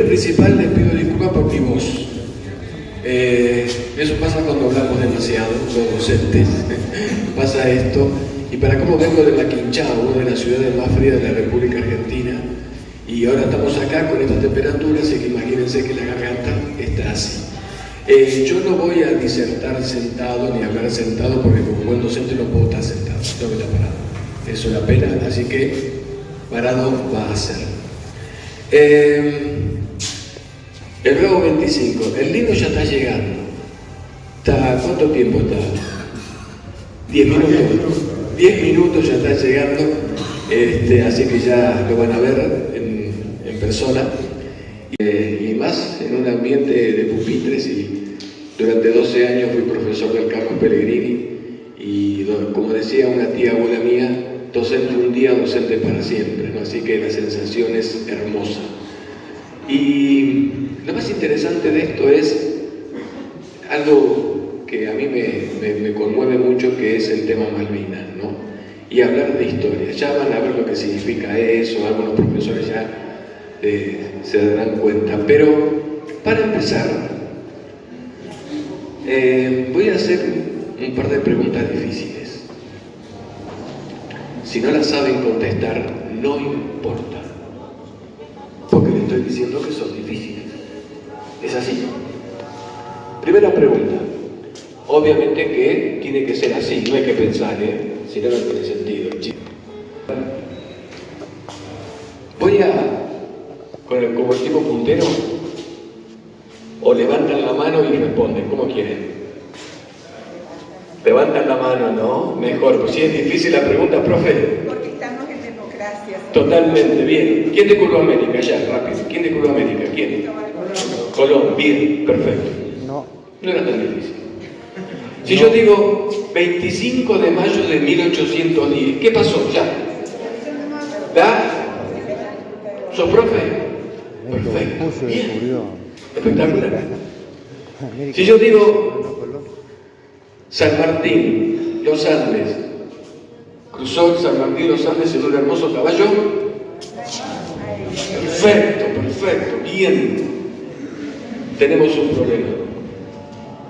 principal les pido disculpas por mi voz. Eso pasa cuando hablamos demasiado, los docentes. Pasa esto. Y para cómo vengo de La Quinchao, una de las ciudades más frías de la República Argentina, y ahora estamos acá con esta temperatura, así que imagínense que la garganta está así. Yo no voy a disertar sentado ni hablar sentado, porque como buen docente no puedo estar sentado, tengo que estar parado. Es una pena, así que parado va a ser. El Bravo 25, el libro ya está llegando. ¿Cuánto tiempo está? 10 minutos. 10 minutos ya está llegando, así que ya lo van a ver en persona. Y más en un ambiente de pupitres, y durante 12 años fui profesor del Carlos Pellegrini, y como decía una tía abuela mía, docente un día, docente para siempre, ¿no? Así que la sensación es hermosa. Y lo más interesante de esto es algo que a mí me conmueve mucho, que es el tema Malvinas, ¿no? Y hablar de historia. Ya van a ver lo que significa eso, algunos profesores ya se darán cuenta. Pero para empezar, voy a hacer un par de preguntas difíciles. Si no las saben contestar, no importa, porque les estoy diciendo que son difíciles. Es así. Primera pregunta. Obviamente que tiene que ser así, no hay que pensar, si no, no tiene sentido. Voy como el tipo puntero, o levantan la mano y responden, ¿cómo quieren? Levantan la mano, ¿no? Mejor, pues si es difícil la pregunta, profe. Porque estamos en democracia. Totalmente, bien. ¿Quién descubrió América? Ya, rápido. ¿Quién descubrió América? ¿Quién? Colón, bien, perfecto. No era tan difícil. Si yo digo 25 de mayo de 1810, ¿qué pasó? Ya. ¿Da? ¿Sos profe? Perfecto. Bien. Espectacular. Si yo digo San Martín, los Andes, cruzó San Martín los Andes en un hermoso caballo. Perfecto, perfecto, bien. Tenemos un problema.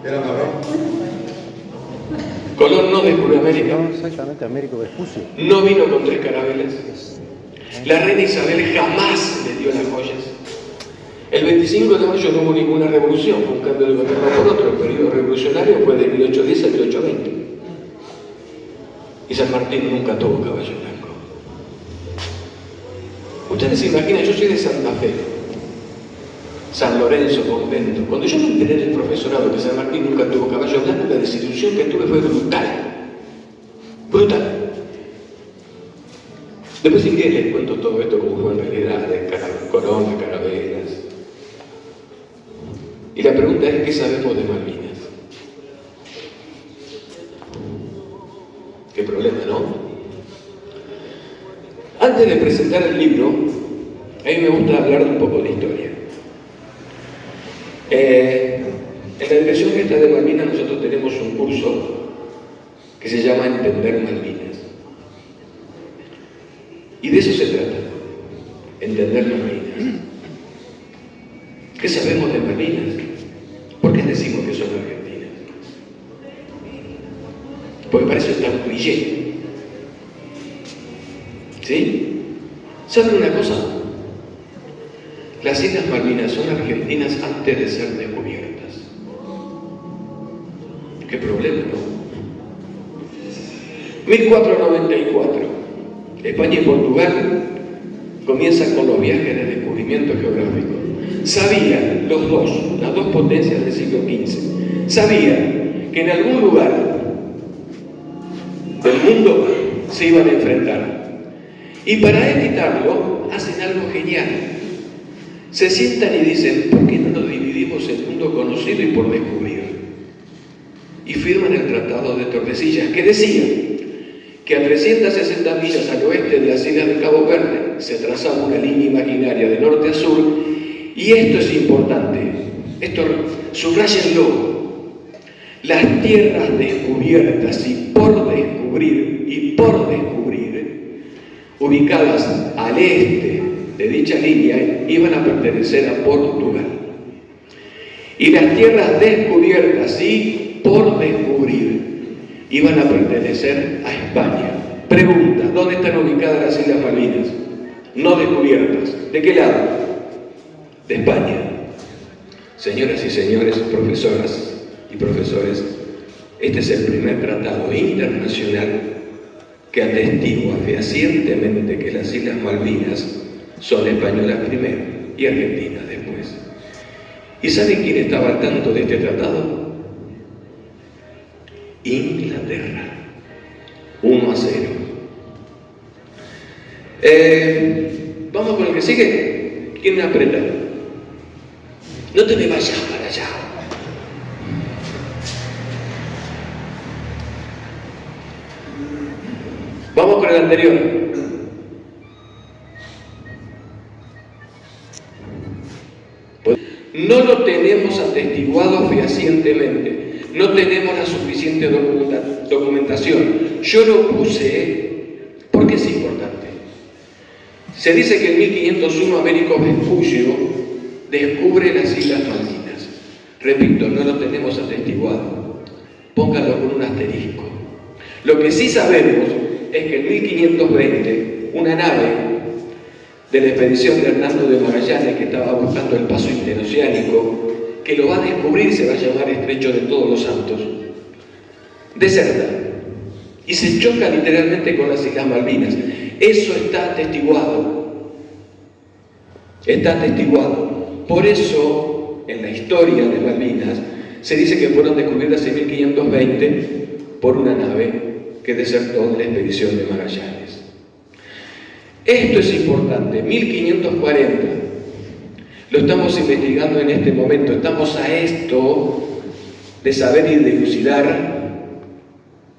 ¿Era marrón? Colón no descubrió América. No, exactamente, Américo Vespucio. No vino con 3 carabeles. La reina Isabel jamás le dio las joyas. El 25 de mayo no hubo ninguna revolución, fue un cambio de gobierno por otro. El periodo revolucionario fue de 1810 a 1820. Y San Martín nunca tuvo caballo blanco. Ustedes se imaginan, yo soy de Santa Fe, San Lorenzo, convento. Cuando yo me enteré del profesorado que San Martín nunca tuvo caballo blanco, la desilusión que tuve fue brutal. Brutal. Después, si quieren, les cuento todo esto como fue en realidad, de corona, carabelas. Y la pregunta es, ¿qué sabemos de Malvinas? Qué problema, ¿no? Antes de presentar el libro, a mí me gusta hablar un poco de historia. En la Dirección General de Malvinas nosotros tenemos un curso que se llama Entender Malvinas. Y de eso se trata, entender Malvinas. ¿Qué sabemos de Malvinas? ¿Por qué decimos que son argentinas? Porque para eso está un cliché. ¿Sí? ¿Saben una cosa? Las Islas Malvinas son argentinas antes de ser descubiertas. ¿Qué problema, no? 1494. España y Portugal comienzan con los viajes de descubrimiento geográfico. Sabían las dos potencias del siglo XV, sabían que en algún lugar del mundo se iban a enfrentar. Y para evitarlo, hacen algo genial. Se sientan y dicen, ¿por qué no nos dividimos el mundo conocido y por descubrir? Y firman el Tratado de Tordesillas, que decía que a 360 millas al oeste de las islas de Cabo Verde se trazaba una línea imaginaria de norte a sur, y esto es importante, esto subrayenlo, las tierras descubiertas y por descubrir, ubicadas al este de dicha línea iban a pertenecer a Portugal. Y las tierras descubiertas y por descubrir iban a pertenecer a España. Pregunta, ¿dónde están ubicadas las Islas Malvinas? No descubiertas. ¿De qué lado? De España. Señoras y señores, profesoras y profesores, este es el primer tratado internacional que atestigua fehacientemente que las Islas Malvinas son españolas primero y argentinas después. ¿Y saben quién estaba al tanto de este tratado? Inglaterra. 1-0. Vamos con el que sigue. ¿Quién me aprieta? No te me vayas para allá. Vamos con el anterior. No lo tenemos atestiguado fehacientemente. No tenemos la suficiente documentación. Yo lo puse porque es importante. Se dice que en 1501 Américo Vespucio descubre las Islas Malvinas. Repito, no lo tenemos atestiguado. Pónganlo con un asterisco. Lo que sí sabemos es que en 1520 una nave de la expedición de Hernando de Magallanes, que estaba buscando el paso interoceánico, que lo va a descubrir, se va a llamar Estrecho de Todos los Santos, deserta y se choca literalmente con las Islas Malvinas. Eso está atestiguado. Está atestiguado. Por eso, en la historia de Malvinas, se dice que fueron descubiertas en 1520 por una nave que desertó de la expedición de Magallanes. Esto es importante. 1540. Lo estamos investigando en este momento. Estamos a esto de saber y dilucidar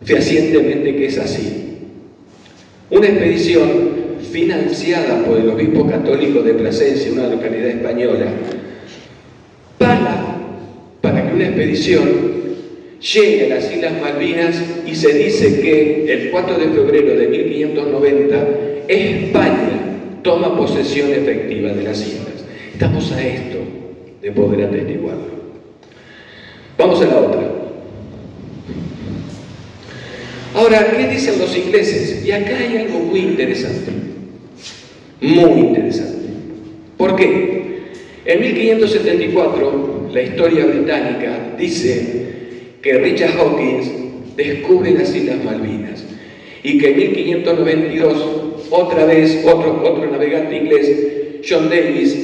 fehacientemente que es así. Una expedición financiada por el obispo católico de Plasencia, una localidad española, para que una expedición llegue a las Islas Malvinas, y se dice que el 4 de febrero de 1590 España toma posesión efectiva de las islas. Estamos a esto de poder atestiguarlo. Vamos a la otra. Ahora, ¿qué dicen los ingleses? Y acá hay algo muy interesante. Muy interesante. ¿Por qué? En 1574, la historia británica dice que Richard Hawkins descubre las Islas Malvinas y que en 1592, otra vez, otro navegante inglés, John Davis,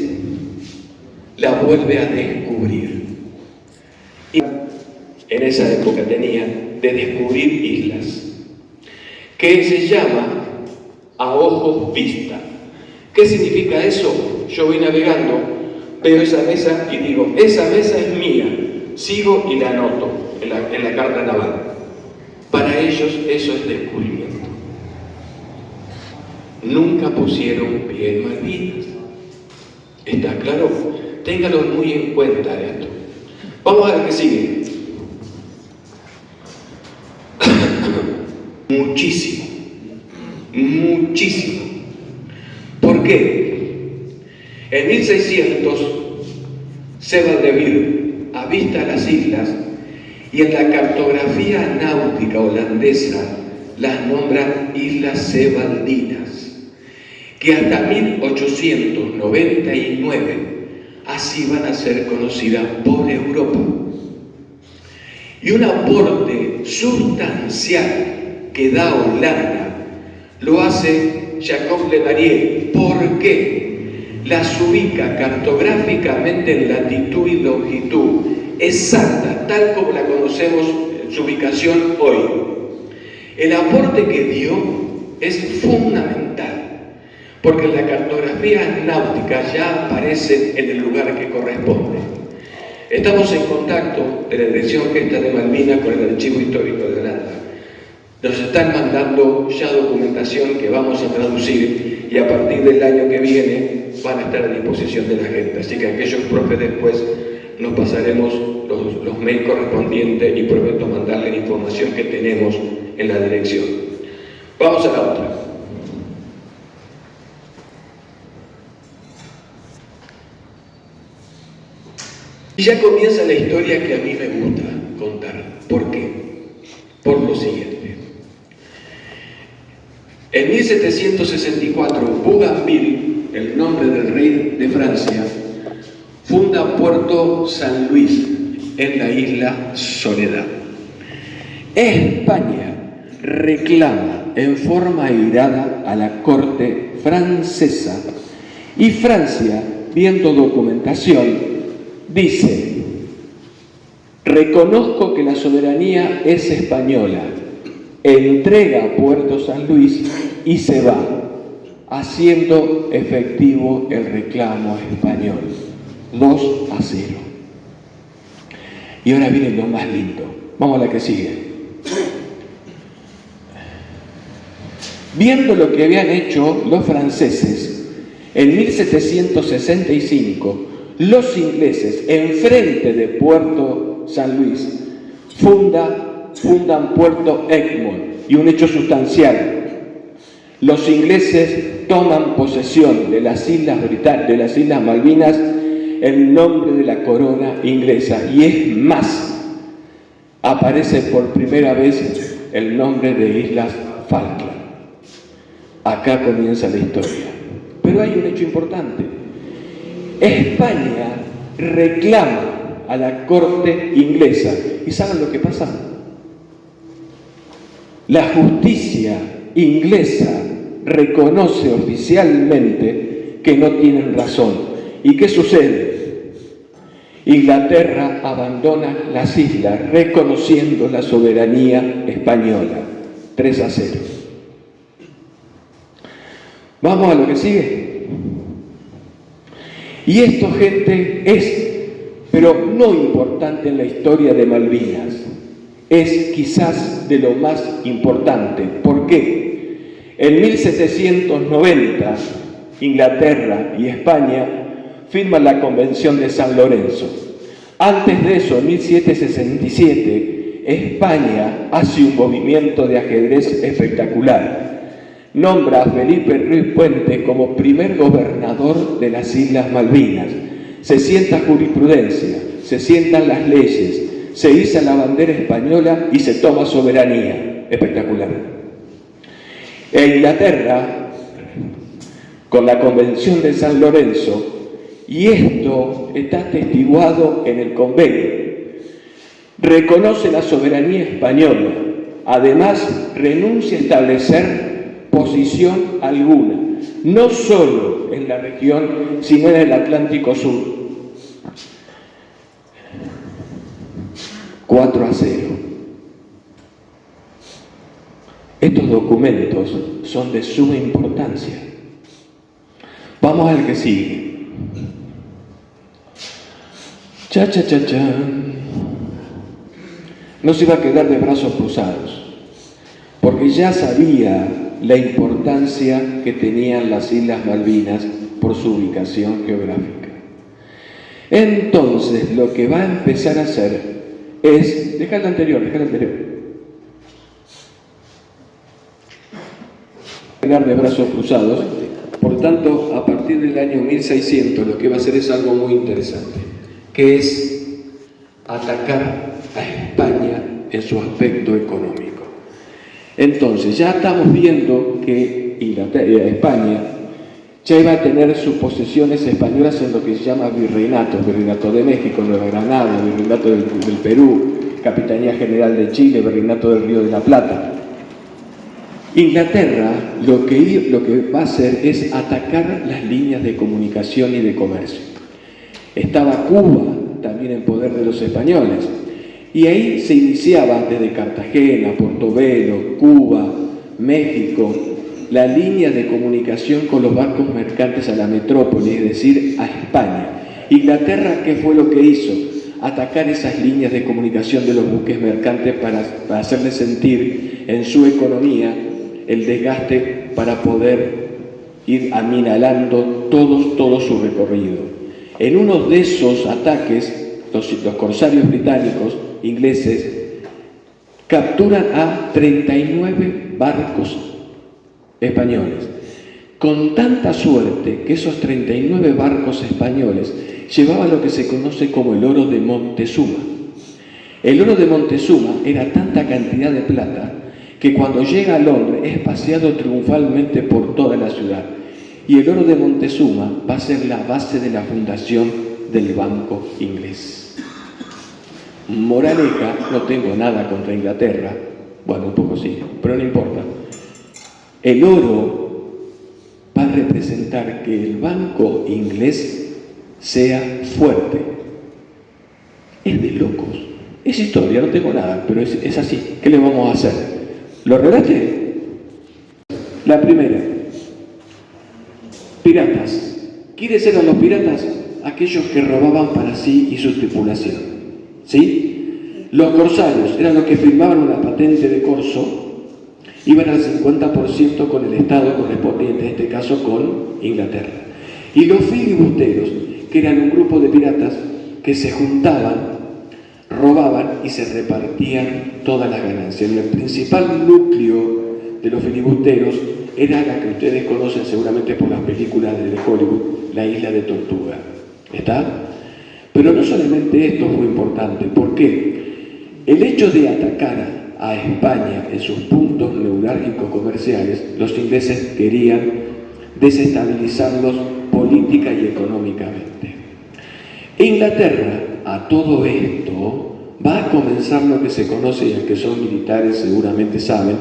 la vuelve a descubrir. Y en esa época tenía de descubrir islas, que se llama a ojos vista. ¿Qué significa eso? Yo voy navegando, veo esa mesa y digo, esa mesa es mía, sigo y la anoto en la carta naval. Para ellos eso es descubrimiento. Nunca pusieron pie en Malvinas. ¿Está claro? Ténganlo muy en cuenta esto. Vamos a ver qué sigue. Muchísimo. Muchísimo. ¿Por qué? En 1600, Sebald de Vir avista las islas y en la cartografía náutica holandesa las nombra Islas Sebaldinas, que hasta 1899 así van a ser conocidas por Europa. Y un aporte sustancial que da Holanda lo hace Jacob Le Verrier. ¿Por qué? Las ubica cartográficamente en latitud y longitud exacta, tal como la conocemos en su ubicación hoy. El aporte que dio es fundamental, porque la cartografía náutica ya aparece en el lugar que corresponde. Estamos en contacto de la Dirección Gestal de Malvinas con el Archivo Histórico de Holanda. Nos están mandando ya documentación que vamos a traducir y a partir del año que viene van a estar a disposición de la gente. Así que aquellos profes después nos pasaremos los mails correspondientes y prometo mandarle la información que tenemos en la dirección. Vamos a la otra. Y ya comienza la historia que a mí me gusta contar. ¿Por qué? Por lo siguiente. En 1764, Bougainville, el nombre del rey de Francia, funda Puerto San Luis en la isla Soledad. España reclama en forma airada a la corte francesa y Francia, viendo documentación, dice: reconozco que la soberanía es española, entrega Puerto San Luis y se va, haciendo efectivo el reclamo español. 2-0. Y ahora viene lo más lindo. Vamos a la que sigue. Viendo lo que habían hecho los franceses, en 1765, los ingleses, enfrente de Puerto San Luis, fundan Puerto Egmont, y un hecho sustancial. Los ingleses toman posesión de las Islas Malvinas en nombre de la corona inglesa, y es más, aparece por primera vez el nombre de Islas Falkland. Acá comienza la historia. Pero hay un hecho importante. España reclama a la corte inglesa. ¿Y saben lo que pasa? La justicia inglesa reconoce oficialmente que no tienen razón. ¿Y qué sucede? Inglaterra abandona las islas reconociendo la soberanía española. 3-0. Vamos a lo que sigue. Y esto, gente, es, pero no importante en la historia de Malvinas. Es quizás de lo más importante. ¿Por qué? En 1790, Inglaterra y España firman la Convención de San Lorenzo. Antes de eso, en 1767, España hace un movimiento de ajedrez espectacular. Nombra a Felipe Ruiz Puente como primer gobernador de las Islas Malvinas. Se sienta jurisprudencia, se sientan las leyes, se iza la bandera española y se toma soberanía. Espectacular. E Inglaterra, con la Convención de San Lorenzo, y esto está atestiguado en el convenio, reconoce la soberanía española. Además, renuncia a establecer posición alguna, no solo en la región, sino en el Atlántico Sur. 4-0. Estos documentos son de suma importancia. Vamos al que sigue. Cha. No se iba a quedar de brazos cruzados, porque ya sabía la importancia que tenían las Islas Malvinas por su ubicación geográfica. Entonces, lo que va a empezar a hacer es... Deja el anterior. Quedar de brazos cruzados. Por tanto, a partir del año 1600, lo que va a hacer es algo muy interesante, que es atacar a España en su aspecto económico. Entonces, ya estamos viendo que España ya iba a tener sus posesiones españolas en lo que se llama virreinato de México, Nueva Granada, virreinato del Perú, Capitanía General de Chile, virreinato del Río de la Plata. Inglaterra lo que va a hacer es atacar las líneas de comunicación y de comercio. Estaba Cuba también en poder de los españoles, y ahí se iniciaba desde Cartagena, Portobelo, Cuba, México, la línea de comunicación con los barcos mercantes a la metrópoli, es decir, a España. Inglaterra, ¿qué fue lo que hizo? Atacar esas líneas de comunicación de los buques mercantes para hacerles sentir en su economía el desgaste para poder ir aminalando todo su recorrido. En uno de esos ataques, los corsarios británicos, ingleses, capturan a 39 barcos españoles, con tanta suerte que esos 39 barcos españoles llevaba lo que se conoce como el oro de Montezuma. El oro de Montezuma era tanta cantidad de plata que cuando llega a Londres es paseado triunfalmente por toda la ciudad. Y el oro de Montezuma va a ser la base de la fundación del Banco Inglés. Moraleja, no tengo nada contra Inglaterra, bueno, un poco sí, pero no importa. El oro va a representar que el Banco Inglés sea fuerte. Es de locos. Es historia, no tengo nada, pero es así. ¿Qué le vamos a hacer? ¿Lo relaté? La primera. Piratas. ¿Quiénes eran los piratas? Aquellos que robaban para sí y su tripulación. ¿Sí? Los corsarios eran los que firmaban una patente de corso, iban al 50% con el Estado correspondiente, en este caso con Inglaterra. Y los filibusteros, que eran un grupo de piratas que se juntaban, robaban y se repartían todas las ganancias. El principal núcleo de los filibusteros era la que ustedes conocen seguramente por las películas de Hollywood, la Isla de Tortuga. ¿Está? Pero no solamente esto fue importante. ¿Por qué? El hecho de atacar a España en sus puntos neurálgicos comerciales, los ingleses querían desestabilizarlos política y económicamente. Inglaterra, a todo esto, va a comenzar lo que se conoce, y el que son militares seguramente saben,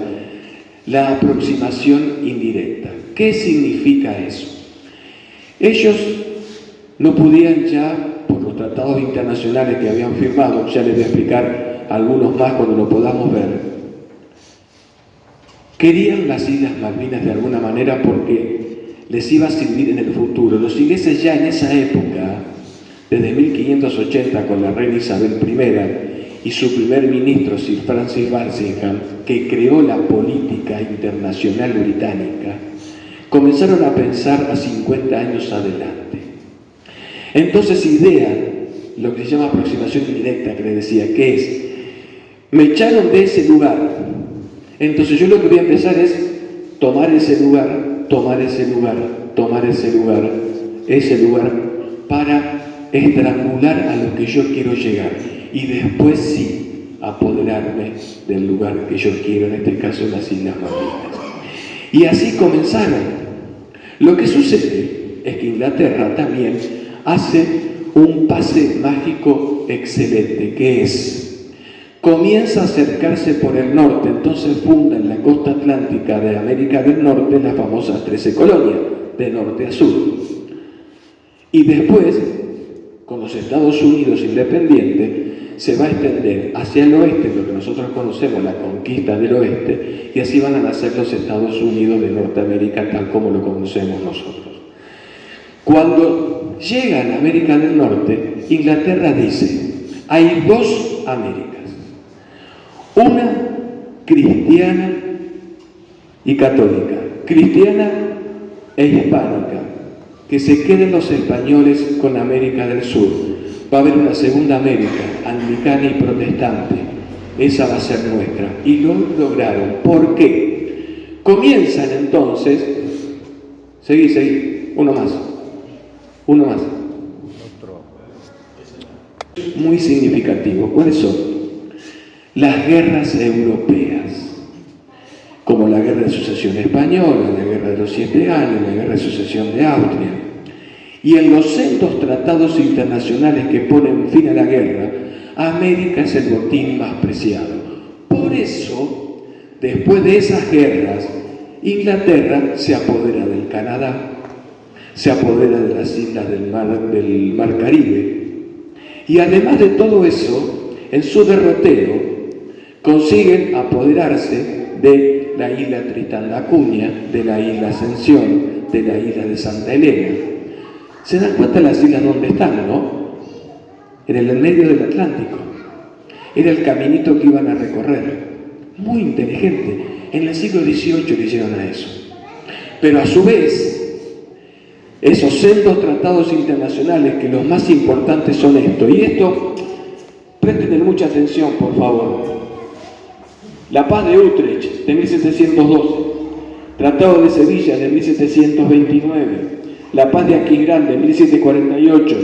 la aproximación indirecta. ¿Qué significa eso? Ellos no podían ya, por los tratados internacionales que habían firmado, ya les voy a explicar algunos más cuando lo podamos ver, querían las Islas Malvinas de alguna manera porque les iba a servir en el futuro. Los ingleses ya en esa época, desde 1580 con la reina Isabel I y su primer ministro Sir Francis Walsingham, que creó la política internacional británica, comenzaron a pensar a 50 años adelante. Entonces idean lo que se llama aproximación indirecta, que les decía, que es, me echaron de ese lugar, entonces yo lo que voy a empezar es tomar ese lugar, tomar ese lugar, tomar ese lugar, para estrangular a lo que yo quiero llegar y después sí apoderarme del lugar que yo quiero, en este caso las Islas Malvinas. Y así comenzaron. Lo que sucede es que Inglaterra también hace un pase mágico excelente, que es, comienza a acercarse por el norte, entonces funda en la costa atlántica de América del Norte las famosas 13 colonias, de norte a sur. Y después, con los Estados Unidos independientes, se va a extender hacia el oeste, lo que nosotros conocemos, la conquista del oeste, y así van a nacer los Estados Unidos de Norteamérica tal como lo conocemos nosotros. Cuando llegan a América del Norte, Inglaterra dice, hay dos Américas, una cristiana y católica, cristiana e hispánica, que se queden los españoles con América del Sur. Va a haber una segunda América, anglicana y protestante. Esa va a ser nuestra. Y lo lograron. ¿Por qué? Comienzan entonces, seguí, uno más. Muy significativo. ¿Cuáles son? Las guerras europeas, como la guerra de sucesión española, la guerra de los 7 años, la guerra de sucesión de Austria. Y en los sendos tratados internacionales que ponen fin a la guerra, América es el botín más preciado. Por eso, después de esas guerras, Inglaterra se apodera del Canadá, se apodera de las islas del Mar Caribe. Y además de todo eso, en su derrotero, consiguen apoderarse de la isla Tristán da Cunha, de la isla Ascensión, de la isla de Santa Elena. ¿Se dan cuenta las islas donde están, no? En el medio del Atlántico. Era el caminito que iban a recorrer. Muy inteligente. En el siglo XVIII le hicieron a eso. Pero a su vez, esos sendos tratados internacionales, que los más importantes son estos. Y esto, presten mucha atención, por favor. La Paz de Utrecht, de 1712. Tratado de Sevilla, de 1729. La Paz de Aquisgrán, de 1748,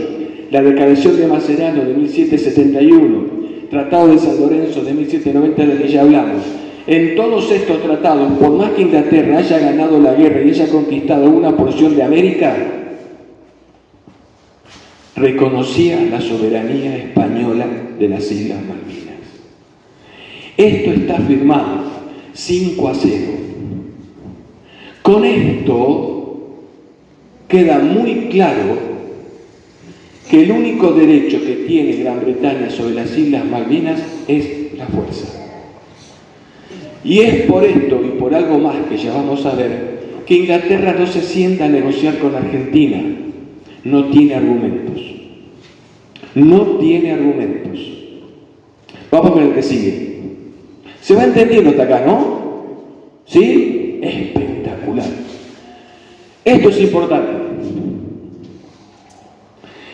la Declaración de Macerano de 1771, Tratado de San Lorenzo de 1790 del que ya hablamos. En todos estos tratados, por más que Inglaterra haya ganado la guerra y haya conquistado una porción de América, reconocía la soberanía española de las Islas Malvinas. Esto está firmado 5-0. Con esto queda muy claro que el único derecho que tiene Gran Bretaña sobre las Islas Malvinas es la fuerza. Y es por esto y por algo más que ya vamos a ver que Inglaterra no se sienta a negociar con Argentina. No tiene argumentos. No tiene argumentos. Vamos con el que sigue. ¿Se va entendiendo hasta acá, no? ¿Sí? Espectacular. Esto es importante.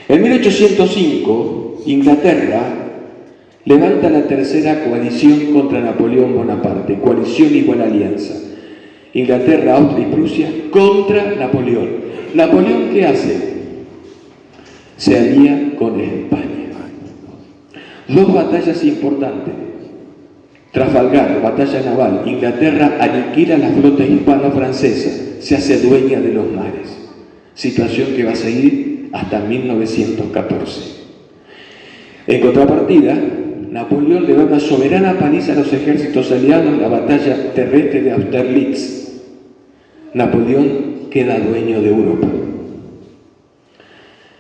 En 1805, Inglaterra levanta la tercera coalición contra Napoleón Bonaparte, coalición igual alianza. Inglaterra, Austria y Prusia contra Napoleón. ¿Napoleón qué hace? Se alía con España. Dos batallas importantes. Trafalgar, batalla naval. Inglaterra aniquila la flota hispano-francesa, se hace dueña de los mares. Situación que va a seguir hasta 1914. En contrapartida, Napoleón le da una soberana paliza a los ejércitos aliados en la batalla terrestre de Austerlitz. Napoleón queda dueño de Europa.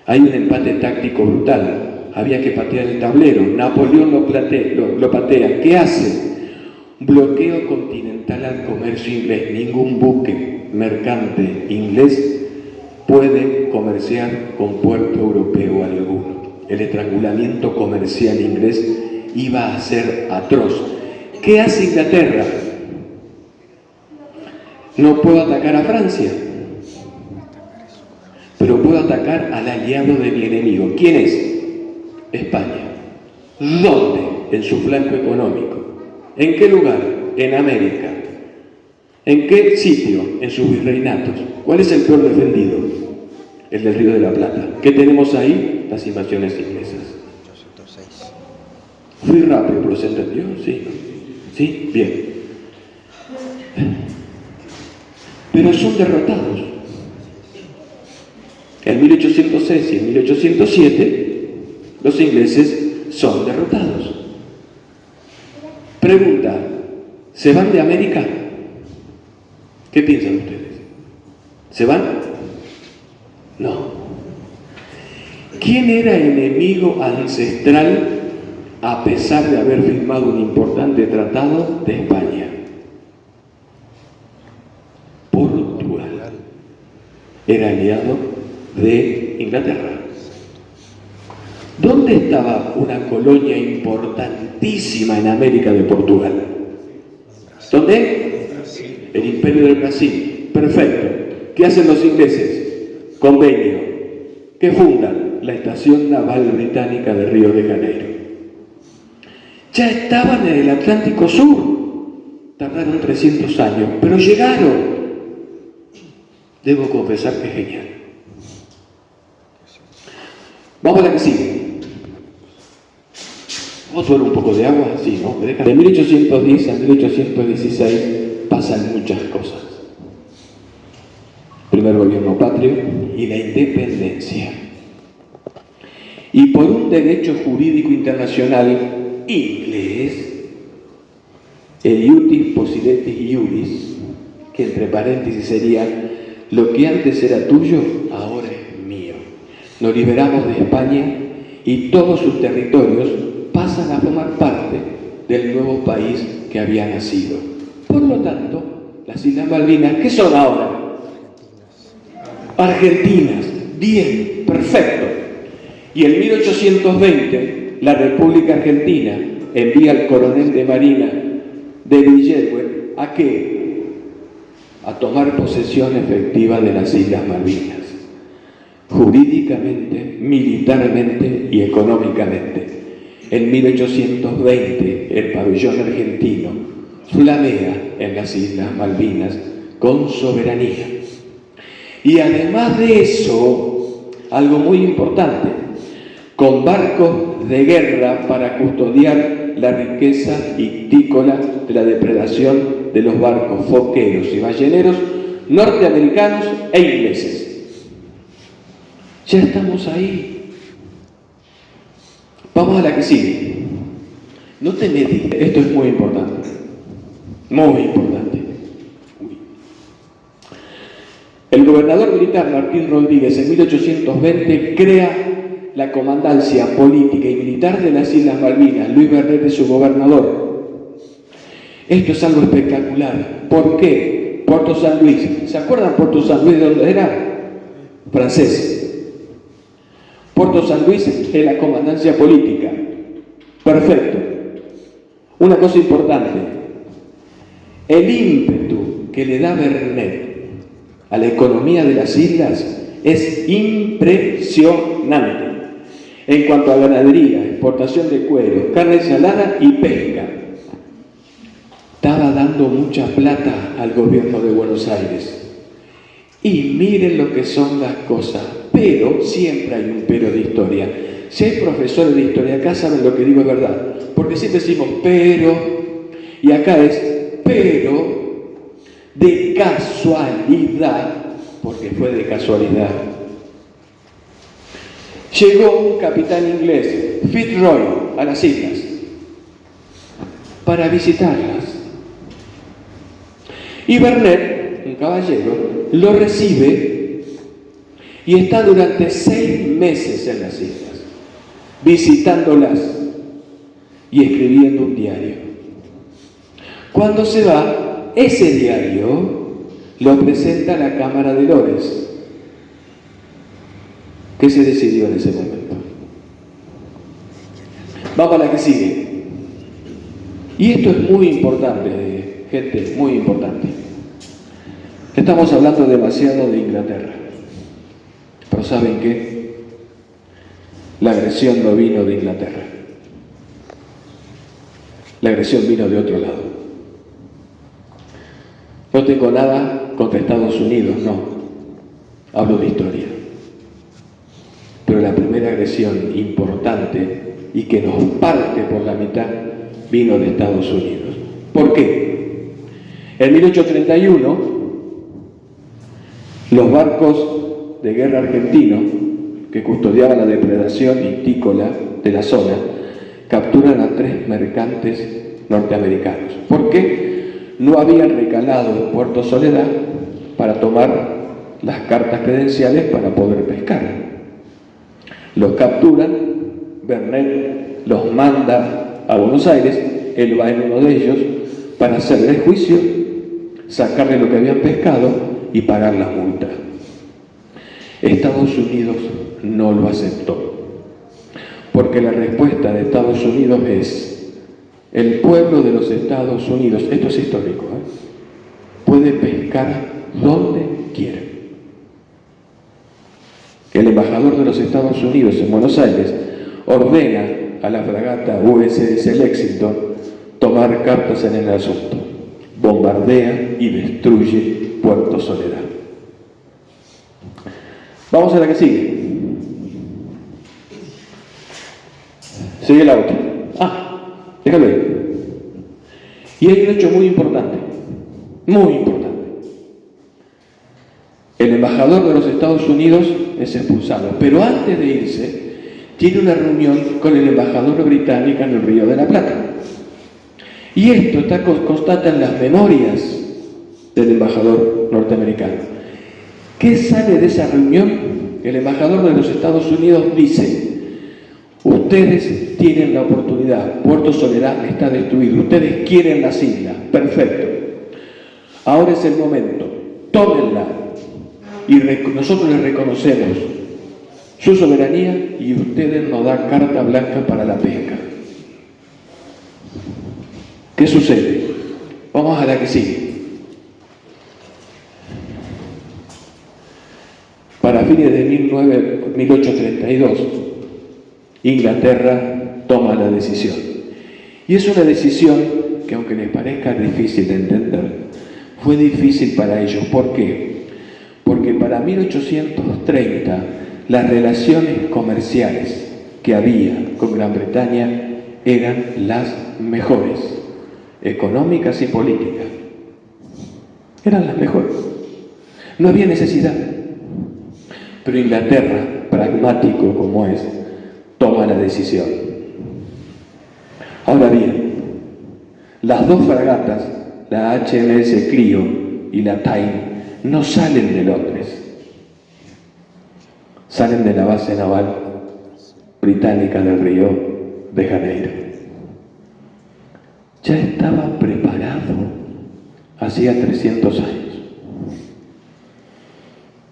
Hay un empate táctico brutal. Había que patear el tablero. Napoleón lo patea. ¿Qué hace? Bloqueo continental al comercio inglés. Ningún buque mercante inglés puede comerciar con puerto europeo alguno. El estrangulamiento comercial inglés iba a ser atroz. ¿Qué hace Inglaterra? No puedo atacar a Francia, pero puedo atacar al aliado de mi enemigo. ¿Quién es? España. ¿Dónde? En su flanco económico. ¿En qué lugar? En América. ¿En qué sitio? En sus virreinatos. ¿Cuál es el peor defendido? El del Río de la Plata. ¿Qué tenemos ahí? Las invasiones inglesas. Fui rápido, pero ¿se entendió? Sí. ¿Sí? Bien. Pero son derrotados. En 1806 y en 1807, los ingleses son derrotados. Pregunta, ¿se van de América? ¿Qué piensan ustedes? ¿Se van? No. ¿Quién era enemigo ancestral, a pesar de haber firmado un importante tratado, de España? Portugal. Era aliado de Inglaterra. ¿Dónde estaba una colonia importantísima en América de Portugal? ¿Dónde? El Imperio del Brasil. Perfecto. ¿Qué hacen los ingleses? Convenio. ¿Qué fundan? La Estación Naval Británica de Río de Janeiro. Ya estaban en el Atlántico Sur. Tardaron 300 años, pero llegaron. Debo confesar que es genial. Vamos a la que sigue. ¿Vamos a tomar un poco de agua? Sí, ¿no? De 1810 a 1816 pasan muchas cosas. Primer gobierno patrio y la independencia. Y por un derecho jurídico internacional inglés, el iutis possidetis iuris, que entre paréntesis sería: lo que antes era tuyo, ahora es mío. Nos liberamos de España y todos sus territorios pasan a formar parte del nuevo país que había nacido. Por lo tanto, las Islas Malvinas, ¿qué son ahora? Argentinas. Bien, perfecto. Y en 1820, la República Argentina envía al coronel de Marina de Villerwell, ¿a qué? A tomar posesión efectiva de las Islas Malvinas, jurídicamente, militarmente y económicamente. En 1820, el pabellón argentino flamea en las Islas Malvinas con soberanía. Y además de eso, algo muy importante, con barcos de guerra para custodiar la riqueza ictícola de la depredación de los barcos foqueros y balleneros norteamericanos e ingleses. Ya estamos ahí. Vamos a la que sigue. No te medites. Esto es muy importante. Muy importante. El gobernador militar Martín Rodríguez en 1820 crea la comandancia política y militar de las Islas Malvinas. Luis Bernet es su gobernador. Esto es algo espectacular. ¿Por qué? Puerto San Luis. ¿Se acuerdan Puerto San Luis de dónde era? Francés. Puerto San Luis es la comandancia política. Perfecto. Una cosa importante. El ímpetu que le da Bernet a la economía de las islas es impresionante. En cuanto a ganadería, exportación de cuero, carne salada y pesca, estaba dando mucha plata al gobierno de Buenos Aires. Y miren lo que son las cosas. Pero, siempre hay un pero de historia. Si hay profesores de historia acá, saben lo que digo es verdad. Porque siempre decimos pero, y acá es pero de casualidad, porque fue de casualidad. Llegó un capitán inglés, Fitzroy, a las islas para visitarlas. Y Bernet, un caballero, lo recibe y está durante 6 meses en las islas, visitándolas y escribiendo un diario. Cuando se va, ese diario lo presenta a la Cámara de Lores. ¿Qué se decidió en ese momento? Vamos a la que sigue. Y esto es muy importante, gente, muy importante. Estamos hablando demasiado de Inglaterra. Pero ¿saben qué? La agresión no vino de Inglaterra. La agresión vino de otro lado. No tengo nada contra Estados Unidos, no. Hablo de historia. Pero la primera agresión importante y que nos parte por la mitad vino de Estados Unidos. ¿Por qué? En 1831, los barcos de guerra argentinos que custodiaban la depredación ictícola de la zona capturan a 3 mercantes norteamericanos. ¿Por qué? No habían recalado en Puerto Soledad para tomar las cartas credenciales para poder pescar. Los capturan, Bernet los manda a Buenos Aires, él va en uno de ellos para hacerle el juicio, sacarle lo que habían pescado y pagar la multa. Estados Unidos no lo aceptó, porque la respuesta de Estados Unidos es: el pueblo de los Estados Unidos, esto es histórico, puede pescar donde quiera. El embajador de los Estados Unidos en Buenos Aires ordena a la fragata USS Lexington tomar cartas en el asunto. Bombardea y destruye Puerto Soledad. Vamos a la que sigue. Sigue la otra. Déjalo ahí. Y hay un hecho muy importante. Muy importante. El embajador de los Estados Unidos es expulsado, pero antes de irse, tiene una reunión con el embajador británico en el Río de la Plata. Y esto está constata en las memorias del embajador norteamericano. ¿Qué sale de esa reunión? El embajador de los Estados Unidos dice: ustedes tienen la oportunidad, Puerto Soledad está destruido, ustedes quieren las islas, perfecto. Ahora es el momento, tómenla. Y nosotros les reconocemos su soberanía y ustedes nos dan carta blanca para la pesca. ¿Qué sucede? Vamos a la que sigue. Para fines de 1832, Inglaterra toma la decisión. Y es una decisión que, aunque les parezca difícil de entender, fue difícil para ellos. ¿Por qué? Porque para 1830 las relaciones comerciales que había con Gran Bretaña eran las mejores, económicas y políticas. Eran las mejores. No había necesidad. Pero Inglaterra, pragmático como es, toma la decisión. Ahora bien, las dos fragatas, la HMS Clio y la Tyne, no salen de Londres. Salen de la base naval británica del Río de Janeiro. Ya estaba preparado hacía 300 años.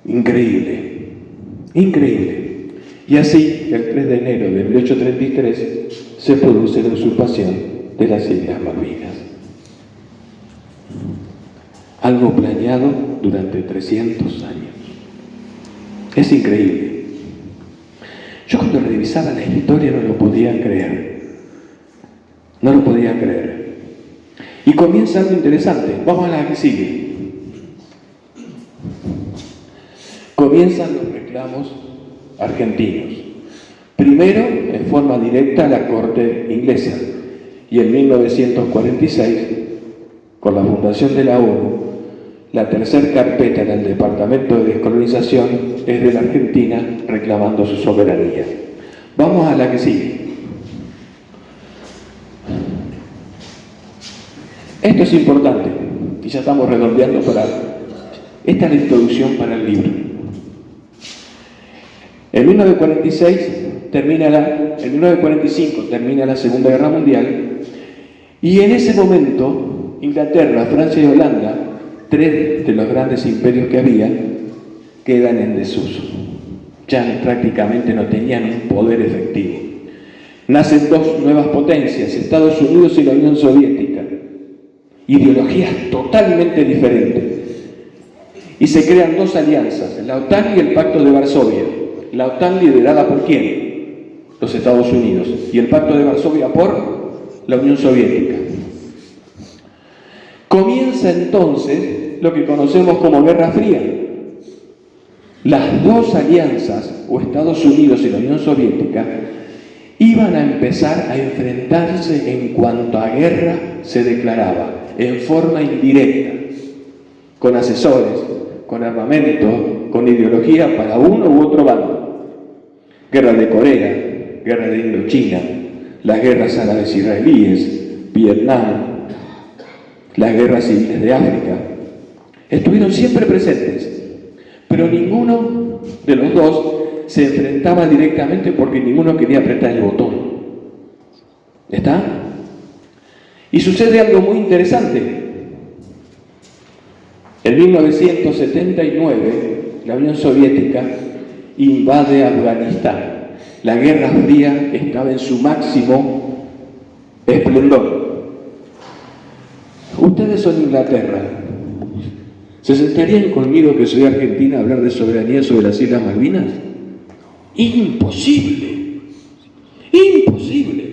Increíble, increíble. Y así, el 3 de enero de 1833, se produce la usurpación de las Islas Malvinas. Algo planeado durante 300 años. Es increíble. Yo cuando revisaba la historia no lo podía creer. No lo podía creer. Y comienza algo interesante. Vamos a la que sigue. Comienzan los reclamos argentinos. Primero, en forma directa, a la corte inglesa. Y en 1946, con la fundación de la ONU, la tercera carpeta en el Departamento de Descolonización es de la Argentina reclamando su soberanía. Vamos a la que sigue. Esto es importante, y ya estamos redondeando para... Esta es la introducción para el libro. En 1945 termina la Segunda Guerra Mundial, y en ese momento Inglaterra, Francia y Holanda, tres de los grandes imperios que había, quedan en desuso. Ya prácticamente no tenían un poder efectivo. Nacen dos nuevas potencias, Estados Unidos y la Unión Soviética. Ideologías totalmente diferentes. Y se crean dos alianzas, la OTAN y el Pacto de Varsovia. La OTAN liderada por ¿quién? Los Estados Unidos. Y el Pacto de Varsovia por la Unión Soviética. Comienza entonces lo que conocemos como Guerra Fría. Las dos alianzas, o Estados Unidos y la Unión Soviética, iban a empezar a enfrentarse en cuanto a guerra se declaraba, en forma indirecta, con asesores, con armamento, con ideología para uno u otro bando. Guerra de Corea, guerra de Indochina, las guerras árabes israelíes, Vietnam, las guerras civiles de África, estuvieron siempre presentes, pero ninguno de los dos se enfrentaba directamente porque ninguno quería apretar el botón. ¿Está? Y sucede algo muy interesante. En 1979, la Unión Soviética invade Afganistán. La Guerra Fría estaba en su máximo esplendor. Ustedes son Inglaterra. ¿Se sentarían conmigo, que soy argentina, a hablar de soberanía sobre las Islas Malvinas? Imposible. Imposible.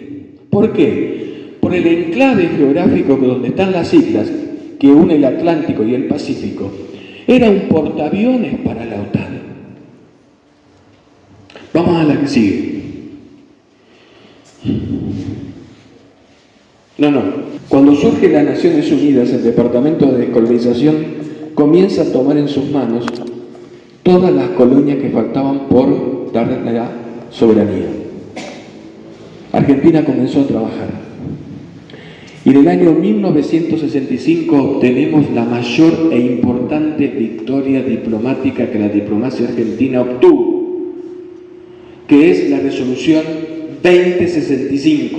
¿Por qué? Por el enclave geográfico donde están las islas, que une el Atlántico y el Pacífico. Era un portaaviones para la OTAN. Vamos a la que sigue. Cuando surge las Naciones Unidas, el Departamento de Descolonización comienza a tomar en sus manos todas las colonias que faltaban por darle la soberanía. Argentina comenzó a trabajar. Y en el año 1965 obtenemos la mayor e importante victoria diplomática que la diplomacia argentina obtuvo, que es la resolución 2065.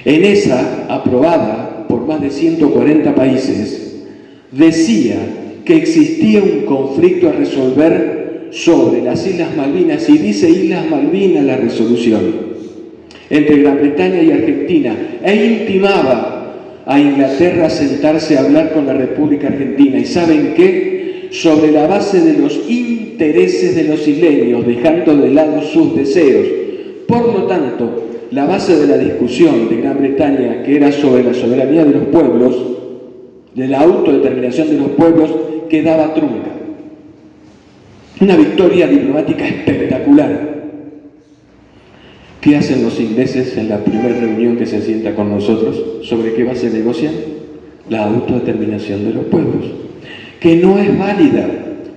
En esa, aprobada por más de 140 países, decía que existía un conflicto a resolver sobre las Islas Malvinas, y dice Islas Malvinas la resolución, entre Gran Bretaña y Argentina, e intimaba a Inglaterra a sentarse a hablar con la República Argentina. ¿Y saben qué? Sobre la base de los intereses de los isleños, dejando de lado sus deseos. Por lo tanto, la base de la discusión de Gran Bretaña, que era sobre la soberanía de los pueblos, de la autodeterminación de los pueblos, quedaba trunca. Una victoria diplomática espectacular. ¿Qué hacen los ingleses en la primera reunión que se sienta con nosotros? ¿Sobre qué base negocian? La autodeterminación de los pueblos, que no es válida.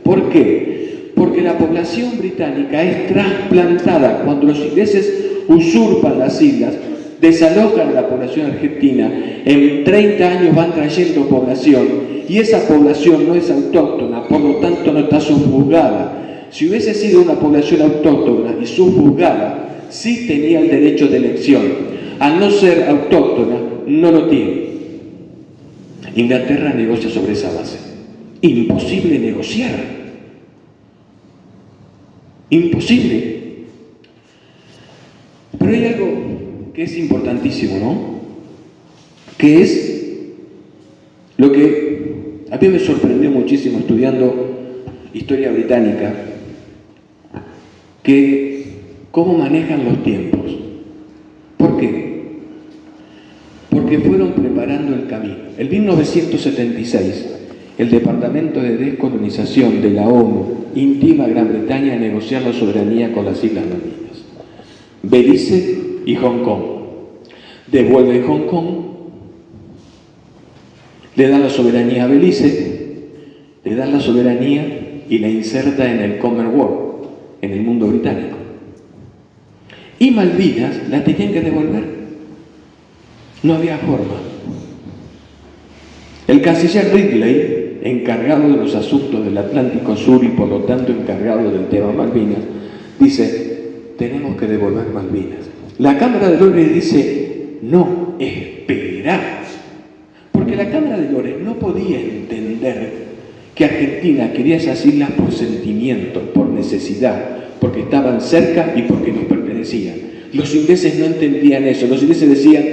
¿Por qué? Porque la población británica es trasplantada. Cuando los ingleses usurpan las islas, desalojan a la población argentina, en 30 años van trayendo población, y esa población no es autóctona, por lo tanto no está subjugada. Si hubiese sido una población autóctona y subjugada, sí tenía el derecho de elección. Al no ser autóctona, no lo tiene. Inglaterra negocia sobre esa base. Imposible negociar. Imposible. Pero hay algo que es importantísimo, ¿no? Que es lo que a mí me sorprendió muchísimo estudiando historia británica, que cómo manejan los tiempos. ¿Por qué? Porque fueron preparando el camino. En 1976, el Departamento de Descolonización de la ONU intima a Gran Bretaña a negociar la soberanía con las Islas Malvinas, Belice y Hong Kong. Devuelve Hong Kong, le da la soberanía a Belice, le da la soberanía y la inserta en el Commonwealth, en el mundo británico. Y Malvinas la tenían que devolver. No había forma. El canciller Ridley, encargado de los asuntos del Atlántico Sur y por lo tanto encargado del tema Malvinas, dice, tenemos que devolver Malvinas. La Cámara de Lores dice, no, esperá. Porque la Cámara de Lores no podía entender que Argentina quería esas islas por sentimiento, por necesidad, porque estaban cerca y porque nos pertenecían. Los ingleses no entendían eso. Los ingleses decían,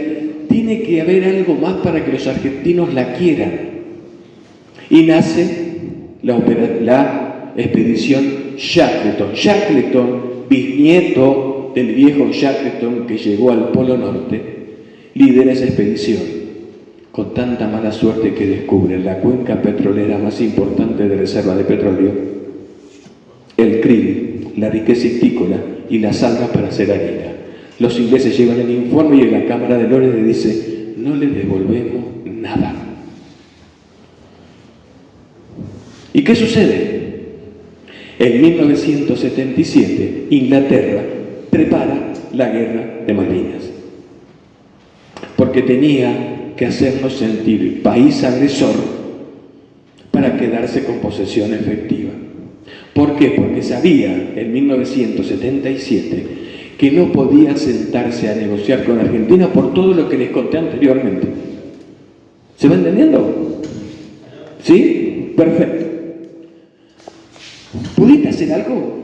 tiene que haber algo más para que los argentinos la quieran. Y nace la expedición Shackleton. Shackleton, bisnieto del viejo Shackleton que llegó al Polo Norte, lidera esa expedición, con tanta mala suerte que descubre la cuenca petrolera más importante de reserva de petróleo, el krill, la riqueza histícola y las algas para hacer harina. Los ingleses llevan el informe y en la Cámara de Lores le dice, no le devolvemos nada. ¿Y qué sucede? En 1977, Inglaterra prepara la guerra de Malvinas, porque tenía que hacernos sentir país agresor para quedarse con posesión efectiva. ¿Por qué? Porque sabía en 1977 que no podía sentarse a negociar con Argentina por todo lo que les conté anteriormente. ¿Se va entendiendo? ¿Sí? Perfecto. ¿Pudiste hacer algo?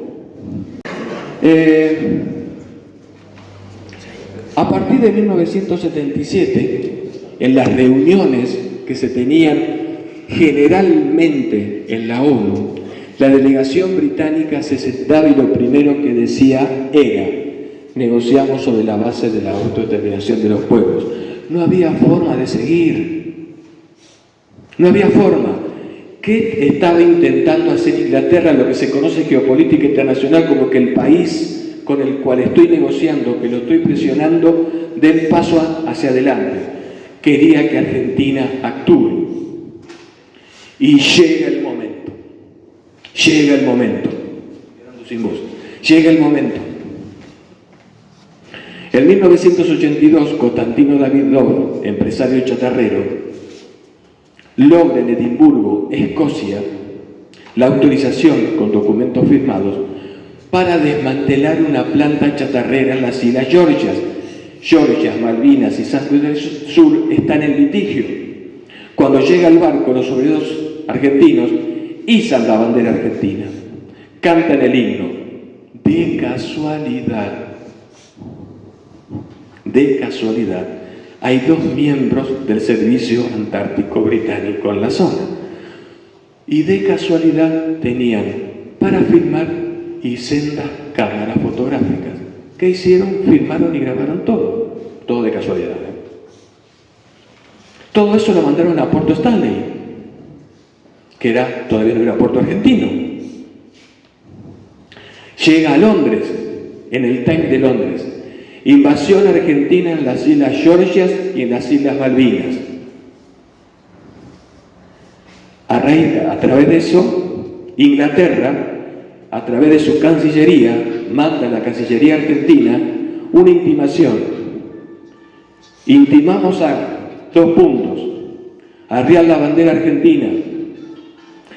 A partir de 1977, en las reuniones que se tenían generalmente en la ONU, la delegación británica se sentaba y lo primero que decía era, negociamos sobre la base de la autodeterminación de los pueblos. No había forma de seguir. No había forma. ¿Qué estaba intentando hacer Inglaterra? Lo que se conoce en geopolítica internacional como que el país con el cual estoy negociando, que lo estoy presionando, dé un paso hacia adelante. Quería que Argentina actúe. Y llega el momento. Llega el momento. Llega el momento. En 1982, Constantino David Lord, empresario chatarrero, logra en Edimburgo, Escocia, la autorización con documentos firmados para desmantelar una planta chatarrera en las Islas Georgias. Georgias, Malvinas y Sandwich del Sur están en litigio. Cuando llega el barco, los obreros argentinos izan la bandera argentina, cantan el himno. De casualidad, hay dos miembros del Servicio Antártico Británico en la zona. Y de casualidad tenían para filmar y sendas cámaras fotográficas. ¿Qué hicieron? Filmaron y grabaron todo. Todo de casualidad. Todo eso lo mandaron a Puerto Stanley, que todavía no era puerto argentino. Llega a Londres, en el Times de Londres. invasión argentina en las Islas Georgias y en las Islas Malvinas. A través de eso, Inglaterra, a través de su Cancillería, manda a la Cancillería argentina una intimación. Intimamos a 2 puntos: arriar la bandera argentina,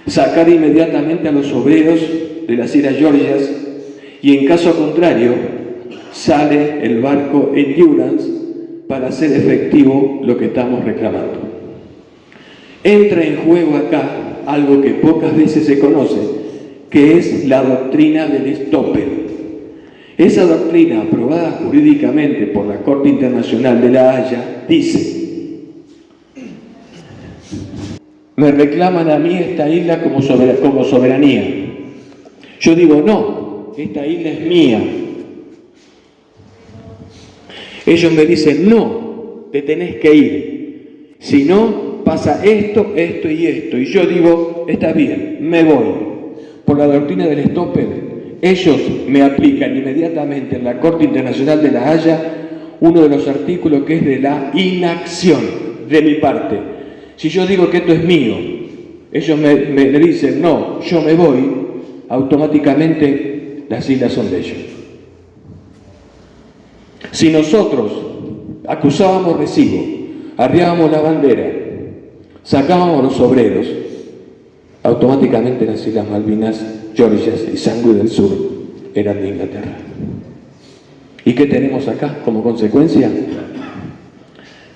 sacar inmediatamente a los obreros de las Islas Georgias, y en caso contrario, sale el barco Endurance para hacer efectivo lo que estamos reclamando. Entra en juego acá algo que pocas veces se conoce, que es la doctrina del Stoppel. Esa doctrina, aprobada jurídicamente por la Corte Internacional de La Haya, dice: me reclaman a mí esta isla como soberanía. Yo digo, no, esta isla es mía. Ellos me dicen, no, te tenés que ir. Si no, pasa esto, esto y esto. Y yo digo, está bien, me voy. Por la doctrina del Stoppel, ellos me aplican inmediatamente en la Corte Internacional de La Haya uno de los artículos que es de la inacción de mi parte. Si yo digo que esto es mío, ellos me dicen, no, yo me voy, automáticamente las islas son de ellos. Si nosotros acusábamos recibo, arriábamos la bandera, sacábamos los obreros, automáticamente las Islas Malvinas, Georgias y Sandwich del Sur eran de Inglaterra. ¿Y qué tenemos acá como consecuencia?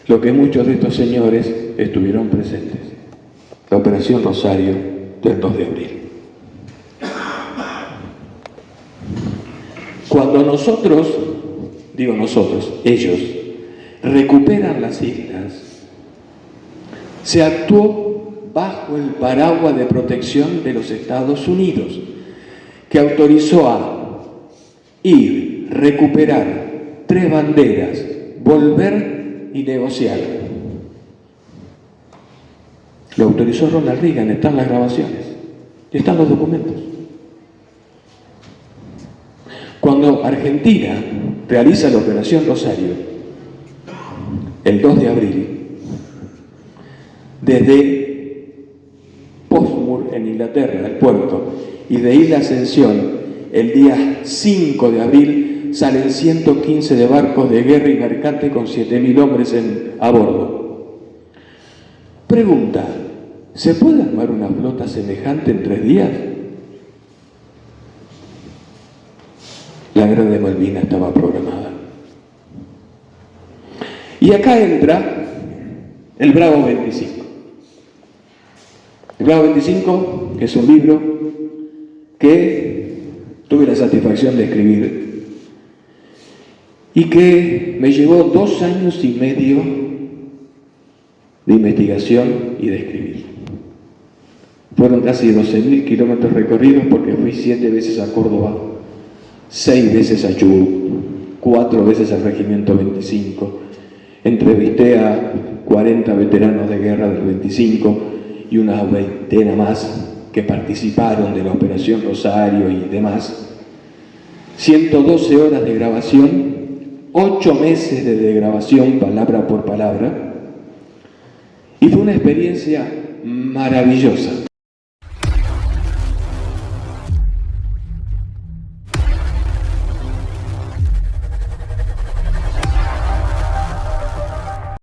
Lo que muchos de estos señores estuvieron presentes: la Operación Rosario del 2 de abril. Cuando ellos recuperan las islas, se actuó bajo el paraguas de protección de los Estados Unidos, que autorizó a ir, recuperar 3 banderas, volver y negociar. Lo autorizó Ronald Reagan, están las grabaciones, están los documentos. Cuando Argentina realiza la Operación Rosario, el 2 de abril, desde Portsmouth en Inglaterra, el puerto, y de Isla Ascensión, el día 5 de abril, salen 115 de barcos de guerra y mercante con 7.000 hombres a bordo. Pregunta: ¿se puede armar una flota semejante en 3 días? La guerra de Malvinas estaba programada. Y acá entra el Bravo 25. El Bravo 25, que es un libro que tuve la satisfacción de escribir y que me llevó 2 años y medio de investigación y de escribir. Fueron casi 12.000 kilómetros recorridos, porque fui 7 veces a Córdoba, 6 veces a Chubut, 4 veces al Regimiento 25, entrevisté a 40 veteranos de guerra del 25 y una veintena más que participaron de la Operación Rosario y demás. 112 horas de grabación, 8 meses de grabación palabra por palabra, y fue una experiencia maravillosa.